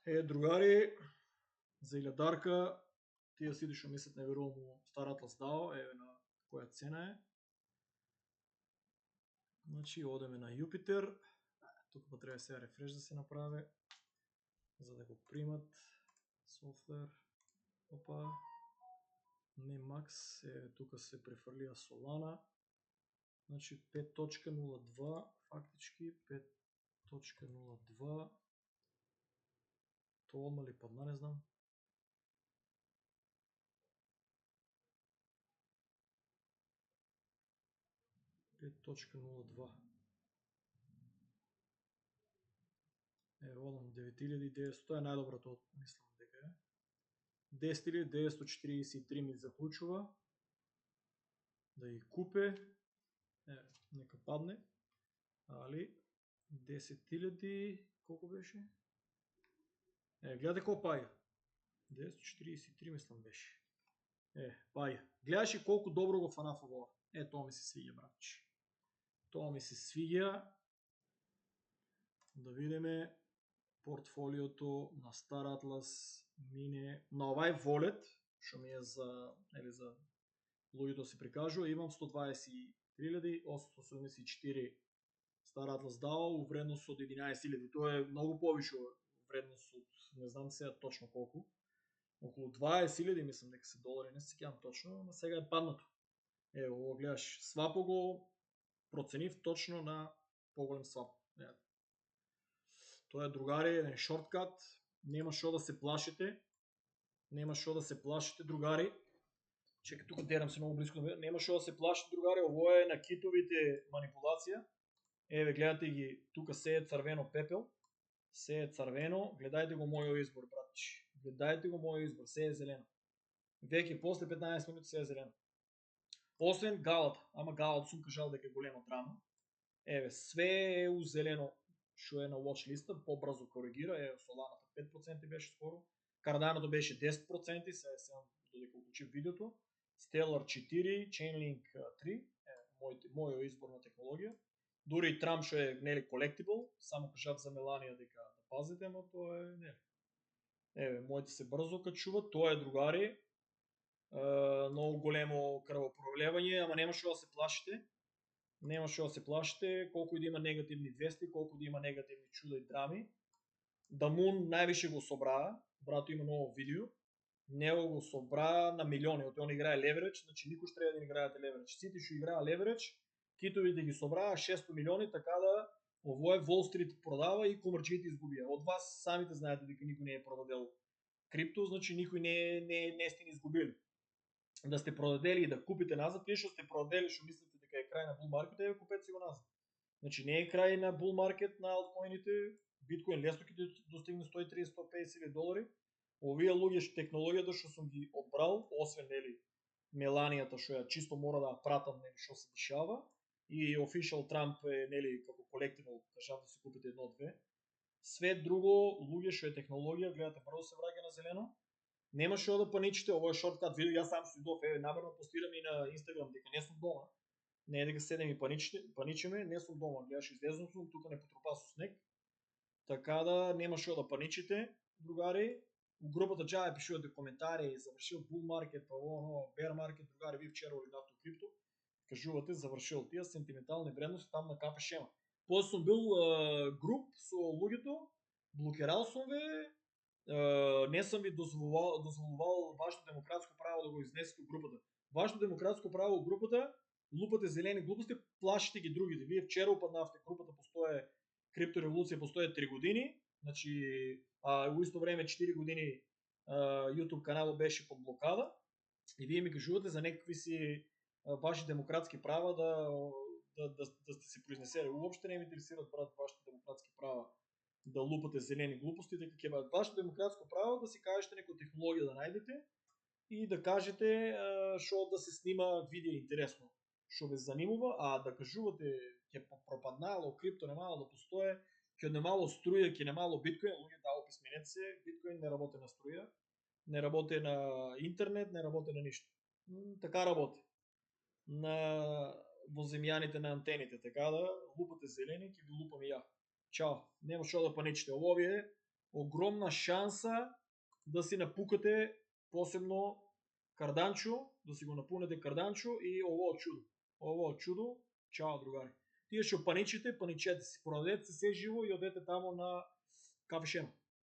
Другари, за илјадарка, тие сите што мислат неверојатно Star Atlas DAO, на која цена е. Значи, одеме на Юпитер. Тук па треба сега рефреш да се направи, за да го примат софтвер. Опа. Не Max, тука се префрлија Solana. Значи 5.02, фактички 5.02. То одма ли падна, не знам. Одам 9900, тоа е најдоброто, мислам дека е. 10.943 ми заклучува да ги купе. Нека падне. Али 10.000, колку беше? Гледате колко паѓа. 943 мислам беше. Паѓа. Гледаш и колку добро го фанафа ова. Тоа ми се свиѓа, братче. Тоа ми се свиѓа. Да видиме портфолиото на Star Atlas мине на овај волет, што ми е за луѓето се прикажува, имам 123.874 Star Atlas DAO у вредност од 11.000. Тоа е многу повише вредност од, не знам сега точно колку. Околу 20.000 мислам дека се долари, не се сеќавам точно, но сега е паднато. Ово гледаш, свапо го проценив точно на поголем свап. Тоа е, другари, еден шорткат, нема шо да се плашите. Нема шо да се плашите, другари. Чекай, тука дерам се многу близко до мене. Нема шо да се плашите, другари, ово е на китовите манипулација. Гледате ги, тука се е црвено пепел. Се е црвено, гледајте го мојот избор, братче. Гледајте го мојот избор, се е зелено. Веќе после 15 минути се е зелено. Освен галата, ама галата сум кажал дека е голема драма. Све е у зелено што е на watch листа, побрзо коригира. Соланата 5% беше скоро. Карданото беше 10%, сега додека уклучив видеото. Stellar 4, Chainlink 3, мојот избор на технологија. Дури и Trump што е collectible, само кажав за Меланија дека да пазите, ама тоа е моите се брзо качуваат, тоа е, другари. Многу големо крвопролевање, ама нема што да се плашите. Нема што да се плашите, колку и да има негативни вести, колку да има негативни чуда и драми. Дамун највише го собраа, брато има ново видео. Него го собраа на милиони, од он играе леверидж, значи никош треба да играете леверидж. Сите што играа леверидж, китовите ги собраа 600 милиони, така да овој Wall Street продава и комарчиите изгубија. Од вас самите знаете дека никој не е продадел крипто, значи никој не сте ни изгубили. Да сте продадели и да купите назад, тие што сте продадели, што мислите дека е крај на bull market, купете си го назад. Значи не е крај на bull market на алткоините, биткоин лесно ќе достигне 130-150 долари. Овие луѓе што технологијата што сум ги одбрал, освен Меланијата што ја чисто мора да ја пратам што се дешава, и Official Trump е како колективно, кажав да се купите едно-две. Све друго луѓе што е технологија, гледате, брзо се враќа на зелено. Нема што да паничите, ово е шорткат видео, јас сам си идов, намерно постирам и на Инстаграм дека не сум дома. Не е дека седем и паничиме, не сум дома, гледаш, излезом сум, тука не потрупа со снег. Така да нема што да паничите, другари. У групата джаја пишувате коментари, завршил bull market, bear market, другари, ви вчера или нато крипто, кажувате завршил. Тие сентиментални вредности там на кафе шема. После сум бил груп со луѓето, блокирал сум ве, не сум ви дозволувал вашето демократско право да го изнесете у групата. Вашето демократско право у групата, лупате зелени глупости, плашите ги другите. Вие вчера упаднавте, групата постоje, криптореволуција постоje 3 години, значи у исто време 4 години YouTube каналот беше под блокада и вие ми кажувате за некакви си ваши демократски права да сте се произнесели. Уопште не ми интересират, брат, вашите демократски права да лупате зелени глупости, дека ќе бъдат вашето демократско право да си кажете некоја технологија да најдете и да кажете што да се снима видео интересно, што ве занимува, а да кажувате ќе пропаднало, крипто немало да постоje, ќе немало струја, ќе немало биткоин, луѓе да описменете се, биткоин не работи на струја, не работи на интернет, не работи на ништо. Така работи. Во земјаните на антените, така да лупате зелени, ќе ви лупам и ја. Чао, нема што да паничите. Ово ви е огромна шанса да си напукате посебно карданчо, да си го напунете карданчо и ово чудо. Ово чудо, чао другари. Тие ще паничите, паничете си, продадете се живо и одете тамо на кафешено.